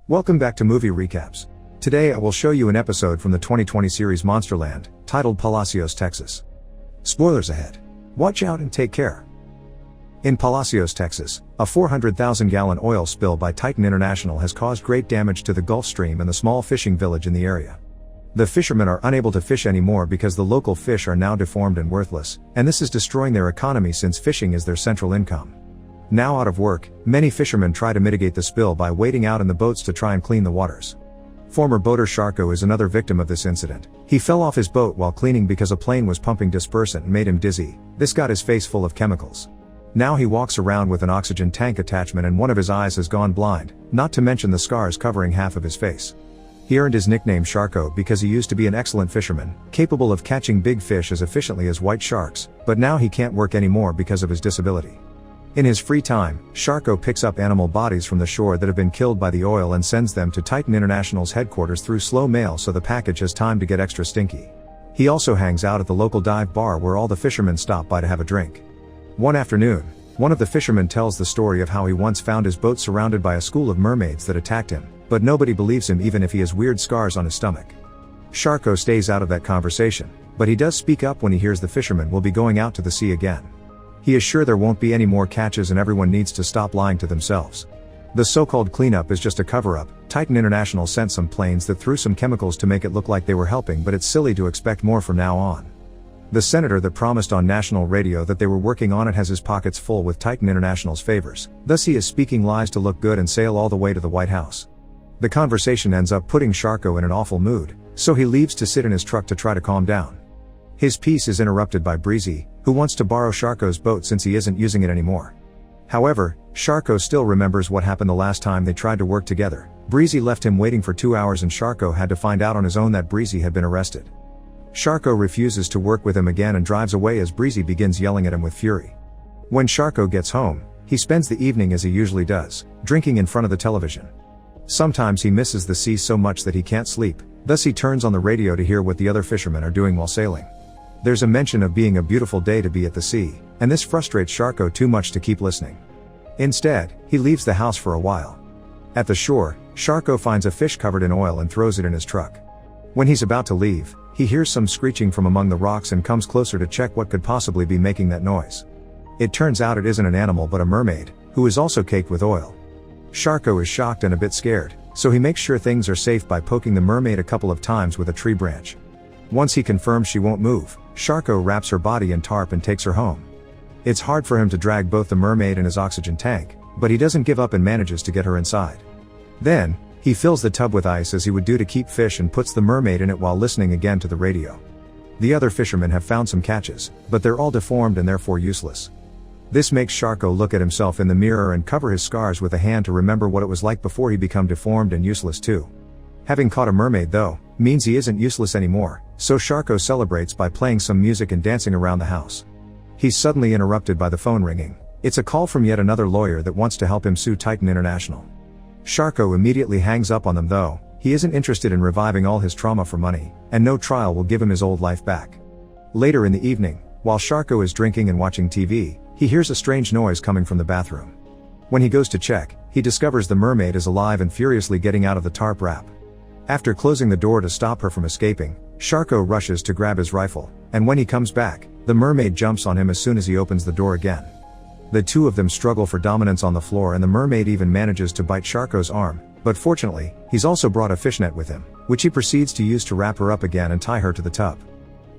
Welcome back to Movie Recaps. Today I will show you an episode from the 2020 series Monsterland, titled Palacios, Texas. Spoilers ahead. Watch out and take care. In Palacios, Texas, a 400,000-gallon oil spill by Titan International has caused great damage to the Gulf Stream and the small fishing village in the area. The fishermen are unable to fish anymore because the local fish are now deformed and worthless, and this is destroying their economy since fishing is their central income. Now out of work, many fishermen try to mitigate the spill by waiting out in the boats to try and clean the waters. Former boater Sharko is another victim of this incident. He fell off his boat while cleaning because a plane was pumping dispersant and made him dizzy. This got his face full of chemicals. Now he walks around with an oxygen tank attachment and one of his eyes has gone blind, not to mention the scars covering half of his face. He earned his nickname Sharko because he used to be an excellent fisherman, capable of catching big fish as efficiently as white sharks, but now he can't work anymore because of his disability. In his free time, Sharko picks up animal bodies from the shore that have been killed by the oil and sends them to Titan International's headquarters through slow mail so the package has time to get extra stinky. He also hangs out at the local dive bar where all the fishermen stop by to have a drink. One afternoon, one of the fishermen tells the story of how he once found his boat surrounded by a school of mermaids that attacked him, but nobody believes him even if he has weird scars on his stomach. Sharko stays out of that conversation, but he does speak up when he hears the fishermen will be going out to the sea again. He is sure there won't be any more catches and everyone needs to stop lying to themselves. The so-called cleanup is just a cover-up. Titan International sent some planes that threw some chemicals to make it look like they were helping, but it's silly to expect more from now on. The senator that promised on national radio that they were working on it has his pockets full with Titan International's favors, thus he is speaking lies to look good and sail all the way to the White House. The conversation ends up putting Sharko in an awful mood, so he leaves to sit in his truck to try to calm down. His peace is interrupted by Breezy, who wants to borrow Sharko's boat since he isn't using it anymore. However, Sharko still remembers what happened the last time they tried to work together. Breezy left him waiting for 2 hours and Sharko had to find out on his own that Breezy had been arrested. Sharko refuses to work with him again and drives away as Breezy begins yelling at him with fury. When Sharko gets home, he spends the evening as he usually does, drinking in front of the television. Sometimes he misses the sea so much that he can't sleep, thus he turns on the radio to hear what the other fishermen are doing while sailing. There's a mention of being a beautiful day to be at the sea, and this frustrates Sharko too much to keep listening. Instead, he leaves the house for a while. At the shore, Sharko finds a fish covered in oil and throws it in his truck. When he's about to leave, he hears some screeching from among the rocks and comes closer to check what could possibly be making that noise. It turns out it isn't an animal but a mermaid, who is also caked with oil. Sharko is shocked and a bit scared, so he makes sure things are safe by poking the mermaid a couple of times with a tree branch. Once he confirms she won't move, Sharko wraps her body in tarp and takes her home. It's hard for him to drag both the mermaid and his oxygen tank, but he doesn't give up and manages to get her inside. Then, he fills the tub with ice as he would do to keep fish and puts the mermaid in it while listening again to the radio. The other fishermen have found some catches, but they're all deformed and therefore useless. This makes Sharko look at himself in the mirror and cover his scars with a hand to remember what it was like before he became deformed and useless too. Having caught a mermaid though, means he isn't useless anymore, so Sharko celebrates by playing some music and dancing around the house. He's suddenly interrupted by the phone ringing. It's a call from yet another lawyer that wants to help him sue Titan International. Sharko immediately hangs up on them though. He isn't interested in reviving all his trauma for money, and no trial will give him his old life back. Later in the evening, while Sharko is drinking and watching TV, he hears a strange noise coming from the bathroom. When he goes to check, he discovers the mermaid is alive and furiously getting out of the tarp wrap. After closing the door to stop her from escaping, Sharko rushes to grab his rifle, and when he comes back, the mermaid jumps on him as soon as he opens the door again. The two of them struggle for dominance on the floor and the mermaid even manages to bite Sharko's arm, but fortunately, he's also brought a fishnet with him, which he proceeds to use to wrap her up again and tie her to the tub.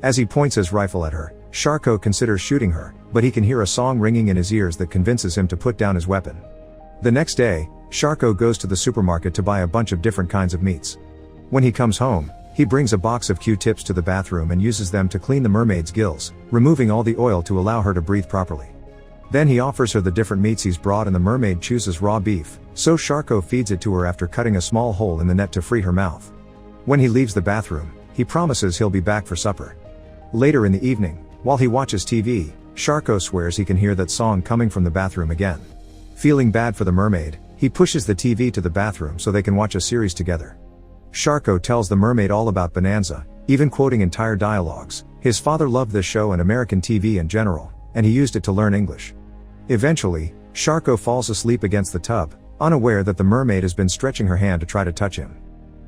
As he points his rifle at her, Sharko considers shooting her, but he can hear a song ringing in his ears that convinces him to put down his weapon. The next day, Sharko goes to the supermarket to buy a bunch of different kinds of meats. When he comes home, he brings a box of Q-tips to the bathroom and uses them to clean the mermaid's gills, removing all the oil to allow her to breathe properly. Then he offers her the different meats he's brought and the mermaid chooses raw beef, so Sharko feeds it to her after cutting a small hole in the net to free her mouth. When he leaves the bathroom, he promises he'll be back for supper. Later in the evening, while he watches TV, Sharko swears he can hear that song coming from the bathroom again. Feeling bad for the mermaid, he pushes the TV to the bathroom so they can watch a series together. Sharko tells the mermaid all about Bonanza, even quoting entire dialogues. His father loved this show and American TV in general, and he used it to learn English. Eventually, Sharko falls asleep against the tub, unaware that the mermaid has been stretching her hand to try to touch him.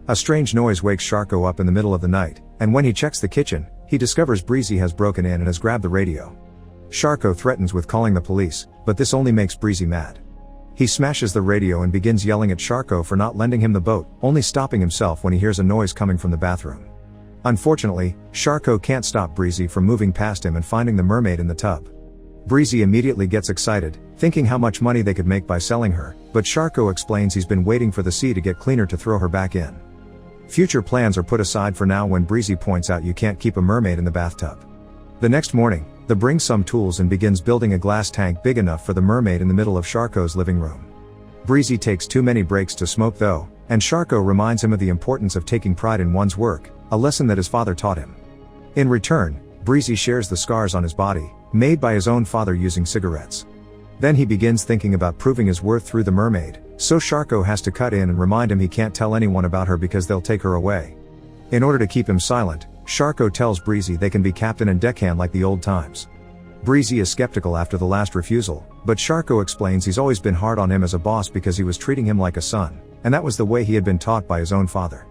A strange noise wakes Sharko up in the middle of the night, and when he checks the kitchen, he discovers Breezy has broken in and has grabbed the radio. Sharko threatens with calling the police, but this only makes Breezy mad. He smashes the radio and begins yelling at Sharko for not lending him the boat, only stopping himself when he hears a noise coming from the bathroom. Unfortunately, Sharko can't stop Breezy from moving past him and finding the mermaid in the tub. Breezy immediately gets excited, thinking how much money they could make by selling her, but Sharko explains he's been waiting for the sea to get cleaner to throw her back in. Future plans are put aside for now when Breezy points out you can't keep a mermaid in the bathtub. The next morning, they brings some tools and begins building a glass tank big enough for the mermaid in the middle of Sharko's living room. Breezy takes too many breaks to smoke though, and Sharko reminds him of the importance of taking pride in one's work, a lesson that his father taught him. In return, Breezy shares the scars on his body, made by his own father using cigarettes. Then he begins thinking about proving his worth through the mermaid, so Sharko has to cut in and remind him he can't tell anyone about her because they'll take her away. In order to keep him silent, Sharko tells Breezy they can be captain and deckhand like the old times. Breezy is skeptical after the last refusal, but Sharko explains he's always been hard on him as a boss because he was treating him like a son, and that was the way he had been taught by his own father.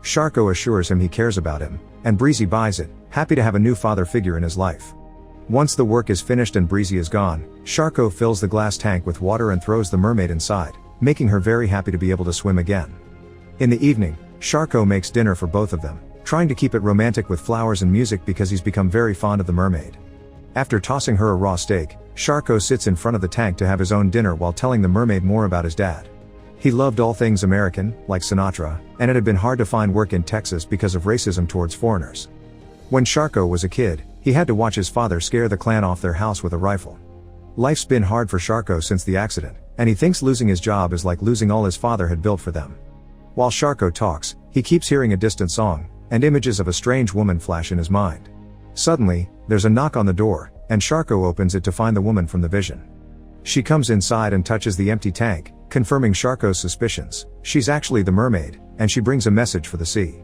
Sharko assures him he cares about him, and Breezy buys it, happy to have a new father figure in his life. Once the work is finished and Breezy is gone, Sharko fills the glass tank with water and throws the mermaid inside, making her very happy to be able to swim again. In the evening, Sharko makes dinner for both of them, trying to keep it romantic with flowers and music because he's become very fond of the mermaid. After tossing her a raw steak, Sharko sits in front of the tank to have his own dinner while telling the mermaid more about his dad. He loved all things American, like Sinatra, and it had been hard to find work in Texas because of racism towards foreigners. When Sharko was a kid, he had to watch his father scare the Klan off their house with a rifle. Life's been hard for Sharko since the accident, and he thinks losing his job is like losing all his father had built for them. While Sharko talks, he keeps hearing a distant song, and images of a strange woman flash in his mind. Suddenly, there's a knock on the door, and Sharko opens it to find the woman from the vision. She comes inside and touches the empty tank, confirming Sharko's suspicions. She's actually the mermaid, and she brings a message for the sea.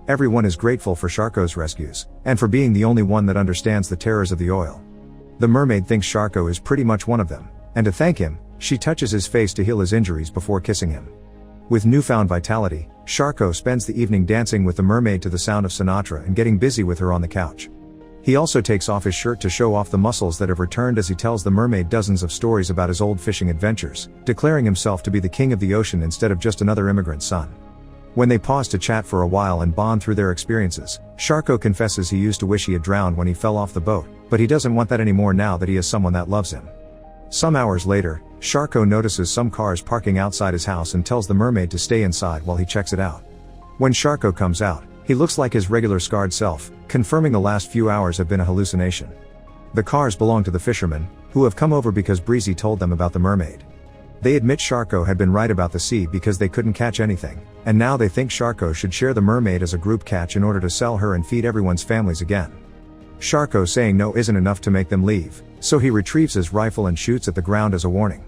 Everyone is grateful for Sharko's rescues, and for being the only one that understands the terrors of the oil. The mermaid thinks Sharko is pretty much one of them, and to thank him, she touches his face to heal his injuries before kissing him. With newfound vitality, Sharko spends the evening dancing with the mermaid to the sound of Sinatra and getting busy with her on the couch. He also takes off his shirt to show off the muscles that have returned as he tells the mermaid dozens of stories about his old fishing adventures, declaring himself to be the king of the ocean instead of just another immigrant son. When they pause to chat for a while and bond through their experiences, Sharko confesses he used to wish he had drowned when he fell off the boat, but he doesn't want that anymore now that he has someone that loves him. Some hours later, Sharko notices some cars parking outside his house and tells the mermaid to stay inside while he checks it out. When Sharko comes out, he looks like his regular scarred self, confirming the last few hours have been a hallucination. The cars belong to the fishermen, who have come over because Breezy told them about the mermaid. They admit Sharko had been right about the sea because they couldn't catch anything, and now they think Sharko should share the mermaid as a group catch in order to sell her and feed everyone's families again. Sharko saying no isn't enough to make them leave, so he retrieves his rifle and shoots at the ground as a warning.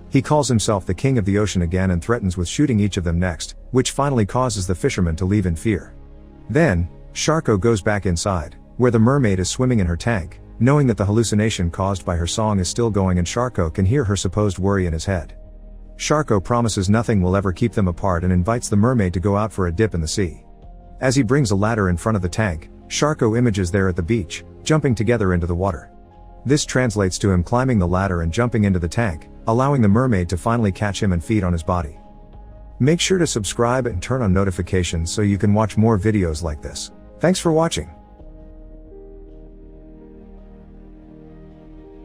He calls himself the king of the ocean again and threatens with shooting each of them next, which finally causes the fishermen to leave in fear. Then, Sharko goes back inside, where the mermaid is swimming in her tank, knowing that the hallucination caused by her song is still going and Sharko can hear her supposed worry in his head. Sharko promises nothing will ever keep them apart and invites the mermaid to go out for a dip in the sea. As he brings a ladder in front of the tank, Sharko images there at the beach, jumping together into the water. This translates to him climbing the ladder and jumping into the tank, allowing the mermaid to finally catch him and feed on his body. Make sure to subscribe and turn on notifications so you can watch more videos like this. Thanks for watching.